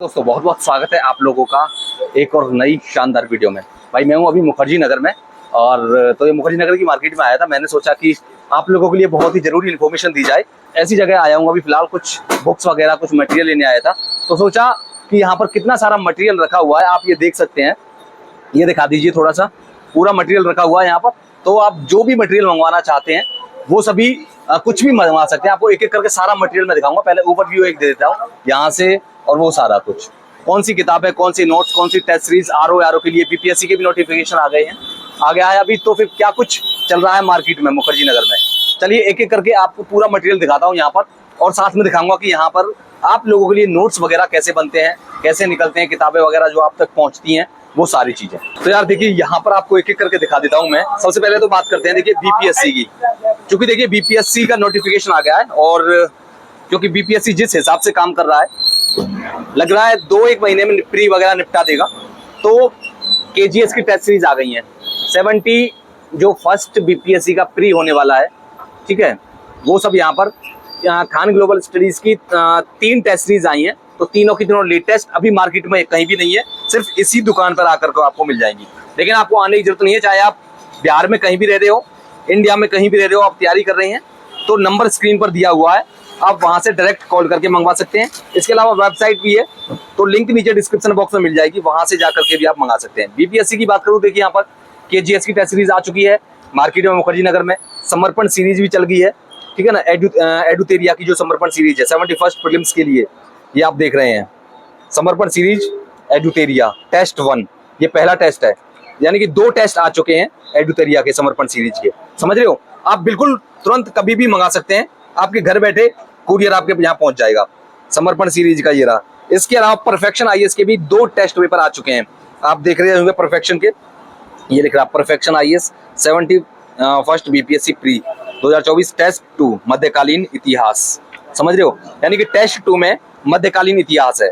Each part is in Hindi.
दोस्तों बहुत बहुत स्वागत है आप लोगों का एक और नई शानदार वीडियो में। भाई मैं हूं अभी मुखर्जी नगर में और तो ये मुखर्जी नगर की मार्केट में आया था। मैंने सोचा कि आप लोगों के लिए बहुत ही जरूरी इन्फॉर्मेशन दी जाए। ऐसी जगह आया हूं अभी फिलहाल, कुछ बुक्स वगैरह कुछ मटेरियल लेने आया था, तो सोचा कि यहाँ पर कितना सारा मटेरियल रखा हुआ है। आप ये देख सकते हैं, ये दिखा दीजिए थोड़ा सा, पूरा मटेरियल रखा हुआ है यहाँ पर। तो आप जो भी मटेरियल मंगवाना चाहते हैं वो सभी कुछ भी मंगवा सकते हैं। आपको एक एक करके सारा मटेरियल मैं दिखाऊंगा। पहले ओवरव्यू एक दे देता हूँ यहाँ से, और वो सारा कुछ, कौन सी किताबें, कौन सी नोट्स, कौन सी टेस्ट सीरीज, आरओ के लिए बीपीएससी के भी नोटिफिकेशन आ गए हैं, आ गया है अभी। तो फिर क्या कुछ चल रहा है मार्केट में मुखर्जी नगर में, चलिए एक एक करके आपको पूरा मटेरियल दिखाता हूँ यहाँ पर। और साथ में दिखाऊंगा कि यहाँ पर आप लोगों के लिए नोट्स वगैरह कैसे बनते हैं, कैसे निकलते हैं, किताबें वगैरह जो आप तक पहुंचती हैं, वो सारी चीजें। तो यार देखिए यहाँ पर आपको एक एक करके दिखा देता हूँ मैं। सबसे पहले तो बात करते हैं देखिए बीपीएससी की, क्योंकि देखिए बीपीएससी का नोटिफिकेशन आ गया है और क्योंकि बीपीएससी जिस हिसाब से काम कर रहा है, लग रहा है 2-1 महीने में प्री वगैरह निपटा देगा। तो केजीएस की टेस्ट सीरीज आ गई है 70, जो फर्स्ट बीपीएससी का प्री होने वाला है, ठीक है, वो सब यहाँ पर खान ग्लोबल स्टडीज की 3 टेस्ट सीरीज आई हैं। तो तीनों की तीनों लेटेस्ट, अभी मार्केट में कहीं भी नहीं है, सिर्फ इसी दुकान पर आकर को आपको मिल जाएंगी। लेकिन आपको आने की जरूरत नहीं है, चाहे आप बिहार में कहीं भी रह रहे हो, इंडिया में कहीं भी रह रहे हो, आप तैयारी कर रहे हैं, तो नंबर स्क्रीन पर दिया हुआ है, आप वहां से डायरेक्ट कॉल करके मंगवा सकते हैं। इसके अलावा वेबसाइट भी है, तो लिंक नीचे डिस्क्रिप्शन बॉक्स में मिल जाएगी, वहां से जाकर के भी आप मंगा सकते हैं। बीपीएससी की बात करूं, देखिए यहाँ पर केजीएस की टेस्ट सीरीज आ चुकी है मार्केट में मुखर्जी नगर में। समर्पण सीरीज भी चल गई है, ठीक है ना। एडुतेरिया की जो समर्पण सीरीज है 71st प्रीलिम्स के लिए, ये आप देख रहे हैं समर्पण सीरीज एडुतेरिया टेस्ट 1, ये पहला टेस्ट है, यानी कि 2 टेस्ट आ चुके हैं एडुतेरिया के समर्पण सीरीज के, समझ रहे हो। आप बिल्कुल तुरंत कभी भी मंगा सकते हैं, आपके घर बैठे कुरियर आपके यहाँ पहुंच जाएगा। समर्पण सीरीज का ये रहा। इसके अलावा परफेक्शन आईएएस के भी 2 टेस्ट पेपर आ चुके हैं, आप देख रहे होंगे परफेक्शन के, ये लिख रहा perfection IAS 71st BPSC pre 2024 test 2 मध्यकालीन इतिहास, समझ रहे हो, यानी कि टेस्ट 2 में मध्यकालीन इतिहास है।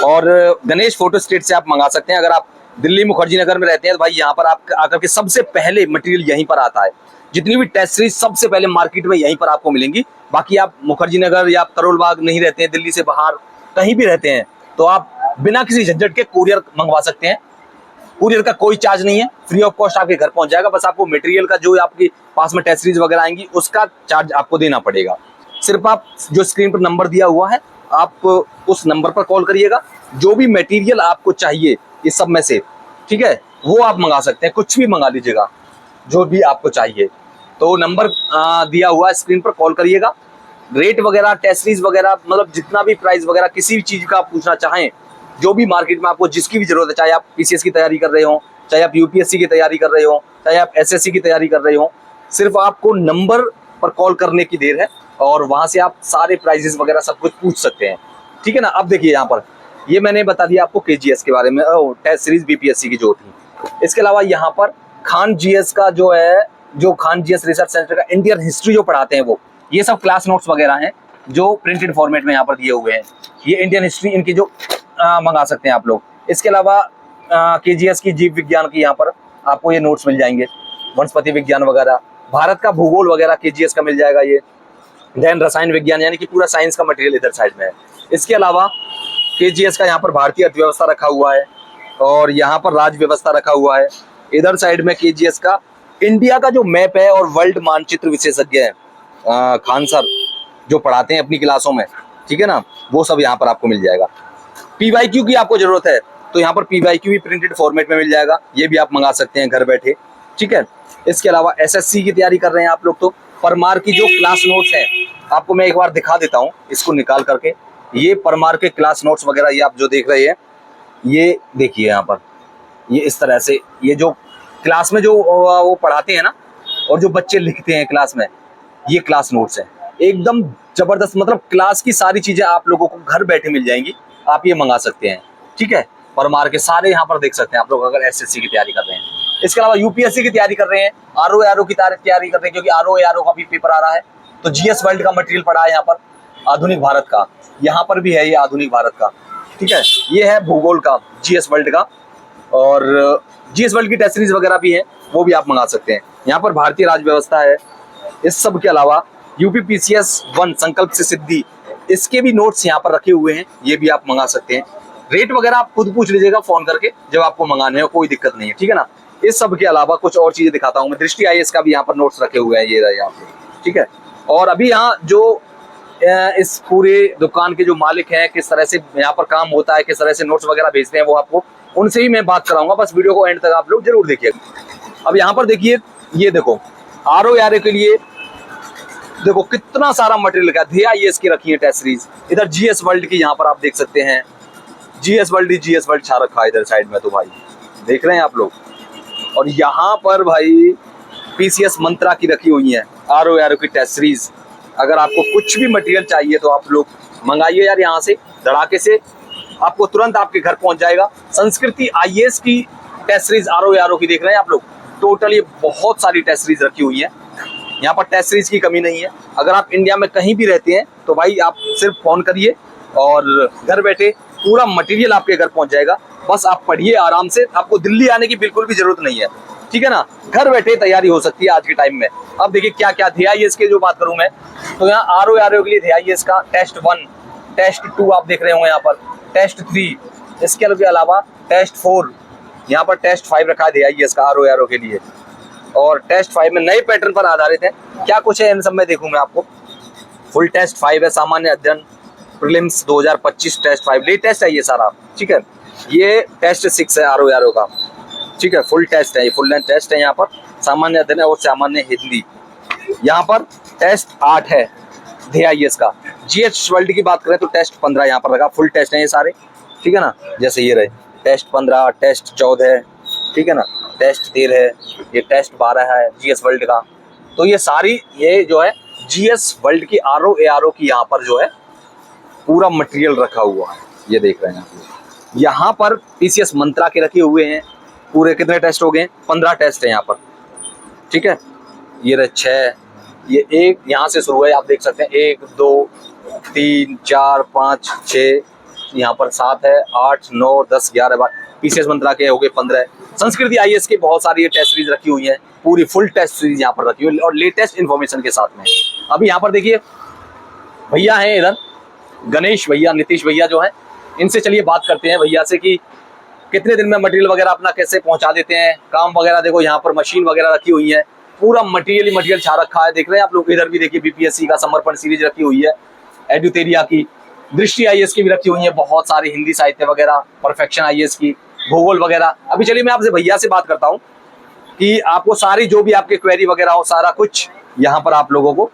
और गणेश फोटो स्टेट से आप मंगा सकते हैं। अगर आप दिल्ली मुखर्जी नगर में रहते हैं तो भाई यहाँ पर आप आकर के सबसे पहले मटेरियल यहीं पर आता है। जितनी भी टेस्ट सीरीज सबसे पहले मार्केट में यहीं पर आपको मिलेंगी। बाकी आप मुखर्जी नगर या करोल बाग नहीं रहते हैं, दिल्ली से बाहर कहीं भी रहते हैं, तो आप बिना किसी झंझट के कुरियर मंगवा सकते हैं। कुरियर का कोई चार्ज नहीं है, फ्री ऑफ कॉस्ट आपके घर पहुंच जाएगा। बस आपको मटेरियल का जो आपके पास में टेस्ट सीरीज वगैरह आएंगी उसका चार्ज आपको देना पड़ेगा। सिर्फ आप जो स्क्रीन पर नंबर दिया हुआ है, आप उस नंबर पर कॉल करिएगा, जो भी मटेरियल आपको चाहिए इस सब में से, ठीक है, वो आप मंगा सकते हैं। कुछ भी मंगा लीजिएगा जो भी आपको चाहिए। तो नंबर दिया हुआ है स्क्रीन पर, कॉल करिएगा। रेट वगैरह, टेस्ट सीरीज वगैरह, मतलब जितना भी प्राइस वगैरह किसी भी चीज का आप पूछना चाहें, जो भी मार्केट में आपको जिसकी भी जरूरत है, चाहे आप पीसीएस की तैयारी कर रहे हो, चाहे आप यूपीएससी की तैयारी कर रहे हो, चाहे आप एसएससी की तैयारी कर रहे हो, सिर्फ आपको नंबर पर कॉल करने की देर है और वहां से आप सारे प्राइजेस वगैरह सब कुछ पूछ सकते हैं, ठीक है ना। अब देखिए यहाँ पर, ये मैंने बता दिया आपको केजीएस के बारे में, टेस्ट सीरीज बीपीएससी की जो थी। इसके अलावा यहाँ पर खान जीएस का जो है, जो खान जीएस रिसर्च सेंटर का इंडियन हिस्ट्री जो पढ़ाते हैं वो, ये सब क्लास नोट्स वगैरह हैं जो प्रिंटेड फॉर्मेट में यहाँ पर दिए हुए हैं। ये इंडियन हिस्ट्री इनकी जो मंगा सकते हैं आप लोग। इसके अलावा केजीएस की जीव विज्ञान की यहाँ पर आपको ये नोट्स मिल जाएंगे, वनस्पति विज्ञान वगैरह, भारत का भूगोल वगैरह केजीएस का मिल जाएगा ये। देन रसायन विज्ञान, यानी कि पूरा साइंस का मटेरियल इधर साइड में है। इसके अलावा केजीएस का यहाँ पर भारतीय अर्थव्यवस्था रखा हुआ है और यहाँ पर राज्य व्यवस्था रखा हुआ है। इधर साइड में केजीएस का इंडिया का जो मैप है और वर्ल्ड मानचित्र विशेषज्ञ है खान सर जो पढ़ाते हैं अपनी क्लासों में, ठीक है ना, वो सब यहाँ पर आपको मिल जाएगा। पीवाईक्यू की आपको जरूरत है तो यहाँ पर पीवाईक्यू भी प्रिंटेड फॉर्मेट में मिल जाएगा, ये भी आप मंगा सकते हैं घर बैठे, ठीक है। इसके अलावा एसएससी की तैयारी कर रहे हैं आप लोग तो परमार की जो क्लास नोट्स हैं, आपको मैं एक बार दिखा देता हूँ इसको निकाल करके। ये परमार के क्लास नोट्स वगैरह ये आप जो देख रहे हैं, ये देखिए यहाँ पर, ये इस तरह से, ये जो क्लास में जो वो पढ़ाते हैं ना और जो बच्चे लिखते हैं क्लास में, ये क्लास नोट्स हैं, एकदम जबरदस्त। मतलब क्लास की सारी चीजें आप लोगों को घर बैठे मिल जाएंगी, आप ये मंगा सकते हैं, ठीक है। परमार के सारे यहाँ पर देख सकते हैं आप लोग अगर एसएससी की तैयारी कर रहे हैं। इसके अलावा यूपीएससी की तैयारी कर रहे हैं, आरओ की तैयारी कर रहे हैं, क्योंकि आरओ का भी पेपर आ रहा है, तो जीएस वर्ल्ड का मटेरियल पड़ा है यहाँ पर, आधुनिक भारत का, यहाँ पर भी है ये आधुनिक भारत का, ठीक है। ये है भूगोल का जीएस वर्ल्ड का, और जीएस वर्ल्ड की टेस्ट सीरीज वगैरह भी है, वो भी आप मंगा सकते हैं। यहाँ पर भारतीय राज्य व्यवस्था है। इस सब के अलावा यूपीपीसीएस 1 संकल्प से सिद्धि, इसके भी नोट्स यहाँ पर रखे हुए हैं, ये भी आप मंगा सकते हैं। रेट वगैरह आप खुद पूछ लीजिएगा फोन करके जब आपको मंगाने हो, कोई दिक्कत नहीं है, ठीक है ना। इस सब के अलावा कुछ और चीजें दिखाता हूँ मैं। दृष्टि आईएएस का भी यहाँ पर नोट्स रखे हुए हैं, ये रहे यहाँ पे, ठीक है। और अभी यहाँ जो इस पूरे दुकान के जो मालिक हैं, किस तरह से यहाँ पर काम होता है, किस तरह से नोट्स वगैरह भेजते हैं, वो आपको उनसे ही मैं बात कराऊंगा। बस वीडियो को एंड तक आप लोग जरूर देखिएगा। अब यहाँ पर देखिए, ये देखो RO के लिए देखो कितना सारा मटेरियल का धिया आईएएस की रखी है टेस्ट सीरीज। इधर GS वर्ल्ड की यहाँ पर आप देख सकते हैं, GS वर्ल्ड छा रखा है इधर साइड में, तो भाई देख रहे हैं आप लोग। और यहाँ पर भाई PCS मंत्रा की रखी हुई है RO की टेस्ट सीरीज। अगर आपको कुछ भी मटेरियल चाहिए तो आप लोग मंगाइए यार, यहाँ से धड़ाके से आपको तुरंत आपके घर पहुंच जाएगा। संस्कृति आईएएस की टेस्ट सीरीज RO की देख रहे हैं आप लोग। टोटल ये बहुत सारी टेस्ट सीरीज रखी हुई है, यहाँ पर टेस्ट सीरीज की कमी नहीं है। अगर आप इंडिया में कहीं भी रहते हैं तो भाई आप सिर्फ फोन करिए और घर बैठे पूरा मटेरियल आपके घर पहुंच जाएगा। बस आप पढ़िए आराम से, आपको दिल्ली आने की बिल्कुल भी जरूरत नहीं है, ठीक है ना। घर बैठे तैयारी हो सकती है आज के टाइम में। अब देखिए क्या क्या धियाईएस के जो बात करूं मैं, तो यहाँ RO के लिए धियाईएस का टेस्ट 1, टेस्ट 2 आप देख रहे होंगे यहाँ पर, टेस्ट 3, इसके अलावा टेस्ट 4, यहाँ पर टेस्ट 5 रखा है धियाईएस का RO के लिए। और टेस्ट 5 में नए पैटर्न पर आधारित है। क्या कुछ है इन सब में देखूं मैं आपको। फुल टेस्ट 5 है, सामान्य अध्ययन प्रीलिम्स 2025 टेस्ट 5 लेटेस्ट है ये सारा, ठीक है। ये टेस्ट 6 है RO का, ठीक है। फुल टेस्ट है, ये फुल लेंथ टेस्ट है यहाँ पर, सामान्य अध्ययन और सामान्य हिंदी। यहाँ पर टेस्ट 8 है धियाईएस का। GS वर्ल्ड की बात करें तो टेस्ट 15 यहाँ पर लगा, फुल टेस्ट है ये सारे, ठीक है ना। जैसे ये रहे टेस्ट 15, टेस्ट 14, ठीक है ना, टेस्ट 13 है, ये टेस्ट 12 है GS वर्ल्ड का। तो ये सारी ये जो है GS वर्ल्ड की RO की यहाँ पर जो है पूरा मटेरियल रखा हुआ है, ये देख रहे हैं आप। यहाँ पर PCS मंत्रा के रखे हुए हैं। पूरे कितने टेस्ट हो गए? 15 टेस्ट है यहाँ पर, ठीक है। ये रहे 6, ये 1 यहाँ से शुरू है, आप देख सकते हैं 1 2 3 4 5 6, यहाँ पर 7 है, 8 9 10 11 12। PCS मंत्रा के हो गए 15। संस्कृति आईएएस की बहुत सारी ये टेस्ट सीरीज रखी हुई है, पूरी फुल टेस्ट सीरीज यहाँ पर रखी हुई है और लेटेस्ट इन्फॉर्मेशन के साथ में। अभी यहाँ पर देखिए भैया हैं इधर, गणेश भैया, नीतीश भैया जो हैं, इनसे चलिए बात करते हैं भैया से कि कितने दिन में मटेरियल वगैरह अपना कैसे पहुंचा देते हैं, काम वगैरह। देखो यहाँ पर मशीन वगैरह रखी हुई है, पूरा मटेरियल ही मटेरियल छा रखा है, देख रहे हैं आप लोग। इधर भी देखिए BPSC का समर्पण सीरीज रखी हुई है, एडुतेरिया की, दृष्टि आईएएस की भी रखी हुई है, बहुत सारी हिंदी साहित्य वगैरह, परफेक्शन आईएएस की, भूगोल वगैरह। अभी चलिए मैं आपसे भैया से बात करता हूँ कि आपको सारी जो भी आपके क्वेरी वगैरह हो, सारा कुछ यहाँ पर आप लोगों को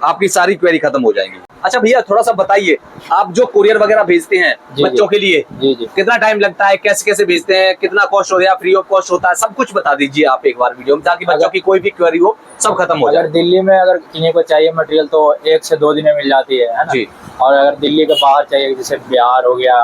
आपकी सारी क्वेरी खत्म हो जाएंगी। अच्छा भैया थोड़ा सा बताइए, आप जो कुरियर वगैरह भेजते हैं बच्चों के लिए, कितना टाइम लगता है, कैसे कैसे भेजते हैं, कितना कॉस्ट हो गया, फ्री ऑफ कॉस्ट होता है, सब कुछ बता दीजिए आप एक बार वीडियो में, ताकि बच्चों की कोई भी क्वेरी हो सब खत्म हो जाए। अगर दिल्ली में अगर किसी को चाहिए मटेरियल तो 1 से 2 दिन में मिल जाती है ना जी। और अगर दिल्ली के बाहर चाहिए, जैसे बिहार हो गया,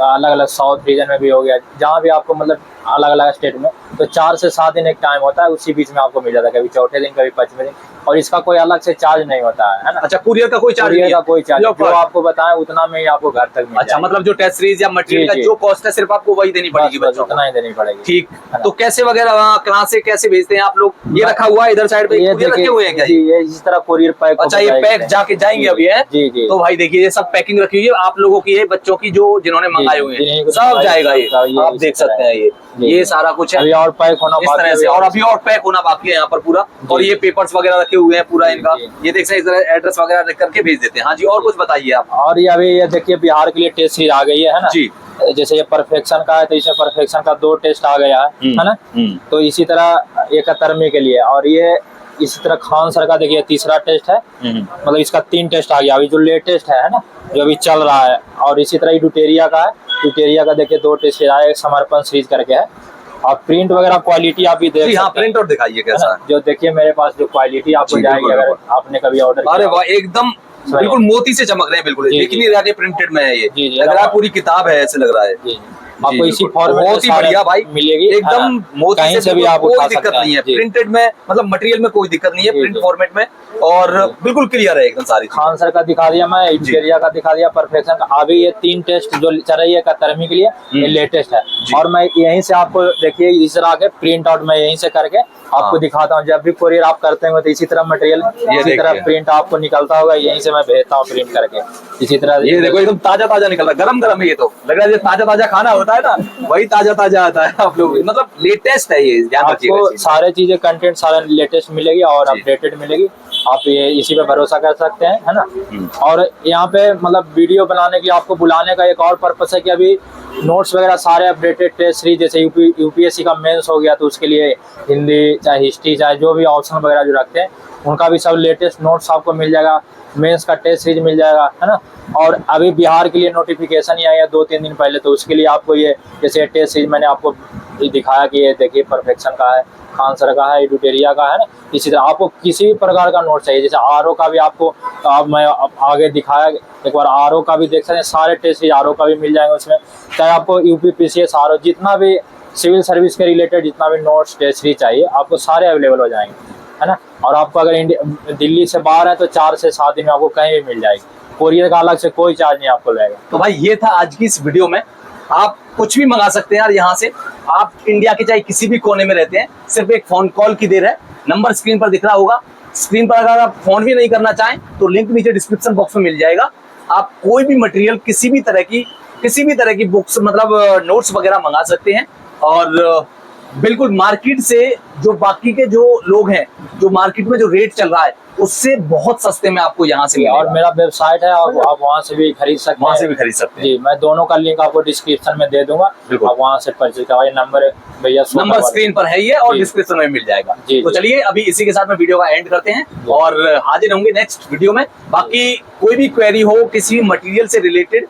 अलग अलग साउथ रीजन में भी हो गया, जहाँ भी आपको मतलब अलग अलग स्टेट में, तो 4 से 7 दिन एक टाइम होता है, उसी बीच में आपको मिल जाता है, कभी चौथे दिन कभी 5वें दिन। और इसका कोई अलग से चार्ज नहीं होता है ना। अच्छा कुरियर का कोई चार्ज नहीं है? का कोई चार्ज, जो आपको बताएं उतना में ही आपको घर तक मिल। अच्छा मतलब जो टेस्ट सीरीज या मटेरियल का जो कॉस्ट है सिर्फ आपको वही देनी पड़ेगी बच्चों को, उतना ही देनी पड़ेगी, ठीक। तो कैसे वगैरह कहाँ से कैसे भेजते हैं आप लोग? ये रखा हुआ है इधर साइड पे, ये रखे हुए हैं क्या? ये इस तरह कुरियर पैक। अच्छा ये पैक जाके जाएंगे अभी है जी जी। तो भाई देखिए ये सब पैकिंग रखी हुई है आप लोगों की है, बच्चों की जो जिन्होंने मंगाए हुए हैं सब जाएगा ये, आप देख सकते हैं ये सारा कुछ है। और पैक होना इस तरह से, और अभी और पैक होना बाकी है यहाँ पर पूरा। और ये पेपर्स वगैरह रखे हुए हैं पूरा इनका, ये देख सकते हैं एड्रेस वगैरह लिख करके भेज देते हैं। हाँ जी और कुछ बताइए आप। और ये अभी ये देखिए बिहार के लिए टेस्ट सीरीज आ गई है ना जी। जैसे ये परफेक्शन का है तो इसमें परफेक्शन का 2 टेस्ट आ गया है ना। तो इसी तरह 71वीं के लिए, और ये इसी तरह खान सर का देखिए 3रा टेस्ट है, मतलब इसका 3 टेस्ट आ गया अभी जो लेटेस्ट है ना, जो अभी चल रहा है। और इसी तरह एडुतेरिया का है, एडुतेरिया का देखिए 2 टेस्ट आया, समर्पण सीरीज करके है। और प्रिंट वगैरह क्वालिटी आप भी देख सकते हैं। प्रिंट और दिखाइए कैसा है, जो देखिए मेरे पास जो क्वालिटी आपको जाएगी अगर आपने कभी ऑर्डर किया। अरे वाह एकदम बिल्कुल मोती से चमक रहे हैं, बिल्कुल दिख नहीं रहा कि प्रिंटेड में है ये, लग रहा है पूरी किताब है ऐसे लग रहा है। आपको जी, इसी बिल्कुल। फॉर्मेट बहुत ही बढ़िया भाई, मिलेगी, एकदम मोदी कहीं से भी बिल्कुल आप कोई उठा दिक्कत सकते नहीं है, हैं जी। प्रिंटेड में मतलब मटेरियल में कोई दिक्कत नहीं है, जी, प्रिंट जी। फॉर्मेट में, और बिल्कुल क्लियर है एकदम सारी चीजें। खान सर का दिखा दिया मैं, एडिटेरिया का दिखा दिया, परफेक्शन का। अभी ये 3 टेस्ट जो चल रही है 71वीं के लिए, ये लेटेस्ट है। जी। और मैं यहीं से आपको देखिए इस तरह के प्रिंट आउट मैं यहीं से करके आपको हाँ। दिखाता हूँ। जब भी कोरियर आप करते हैं तो इसी तरह मटेरियल, इसी तरह देखिए। प्रिंट आपको निकलता होगा, यहीं से मैं भेजता हूँ प्रिंट करके। इसी तरह ये देखो एकदम ताजा ताजा निकल रहा है, गरम गरम है, ये तो लग रहा है ताजा ताजा खाना होता है ना, वही ताजा ताजा आता है आप लोग, मतलब लेटेस्ट है ये, ध्यान रखिएगा आपको इस चीज सारे चीजें कंटेंट सारा लेटेस्ट मिलेगी और जी। अपडेटेड मिलेगी। आप ये इसी पे भरोसा कर सकते हैं, है ना। और यहाँ पे मतलब वीडियो बनाने के लिए आपको बुलाने का एक और पर्पस है कि अभी नोट्स वगैरह सारे अपडेटेड टेस्ट सीरीज, जैसे यूपीएससी का मेंस हो गया तो उसके लिए हिंदी चाहे हिस्ट्री चाहे जो भी ऑप्शन वगैरह जो रखते हैं उनका भी सब लेटेस्ट नोट्स आपको मिल जाएगा। मेंस का टेस्ट सीरीज मिल जाएगा, है ना। और अभी बिहार के लिए नोटिफिकेशन ही आया 2-3 दिन पहले, तो उसके लिए आपको ये जैसे टेस्ट सीरीज मैंने आपको दिखाया कि ये देखिए परफेक्शन का है, खान सर का है, एडिटेरिया का है ना। इसी तरह आपको किसी भी प्रकार का नोट चाहिए, जैसे आरओ का भी आपको मैं आगे दिखाया, एक बार आरओ का भी देख सकते हैं, सारे टेस्ट सीरीज आरओ का भी मिल जाएंगे उसमें। चाहे आपको यूपी पीसीएस आरओ जितना भी सिविल सर्विस के रिलेटेड जितना भी नोट्स टेस्ट सीरीज चाहिए आपको सारे अवेलेबल हो जाएंगे, है ना। और आपको अगर दिल्ली से बाहर है तो 4 से 7 दिन में आपको कहीं भी मिल जाएगी। कोरियर का अलग से कोई चार्ज नहीं आपको लगेगा। तो भाई ये था आज की इस वीडियो में, आप कुछ भी मंगा सकते हैं यार यहाँ से, आप इंडिया के चाहे किसी भी कोने में रहते हैं, सिर्फ एक फोन कॉल की देर है। नंबर स्क्रीन पर दिख रहा होगा, स्क्रीन पर अगर आप फोन भी नहीं करना चाहें तो लिंक नीचे डिस्क्रिप्शन बॉक्स में मिल जाएगा। आप कोई भी मटेरियल किसी भी तरह की बुक्स मतलब नोट्स वगैरह मंगा सकते हैं, और बिल्कुल मार्केट से जो बाकी के जो लोग हैं, जो मार्केट में जो रेट चल रहा है उससे बहुत सस्ते में आपको यहाँ से और मिलेगा। मेरा वेबसाइट है, आप वहाँ से भी खरीद सकते हैं। वहाँ से भी खरीद सकते हैं जी, मैं दोनों का लिंक आपको डिस्क्रिप्शन में दे दूंगा, बिल्कुल। आप वहाँ से परचेज करवाइए। नंबर भैया नंबर स्क्रीन पर है ये और जी। डिस्क्रिप्शन में मिल जाएगा। जी, तो जी। चलिए अभी इसी के साथ में वीडियो का एंड करते हैं और हाजिर होंगे नेक्स्ट वीडियो में। बाकी कोई भी क्वेरी हो किसी मटेरियल से रिलेटेड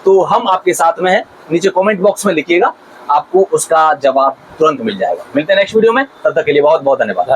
तो हम आपके साथ में हैं, नीचे कमेंट बॉक्स में लिखिएगा, आपको उसका जवाब तुरंत मिल जाएगा। मिलते हैं नेक्स्ट वीडियो में, तब तक के लिए बहुत बहुत धन्यवाद।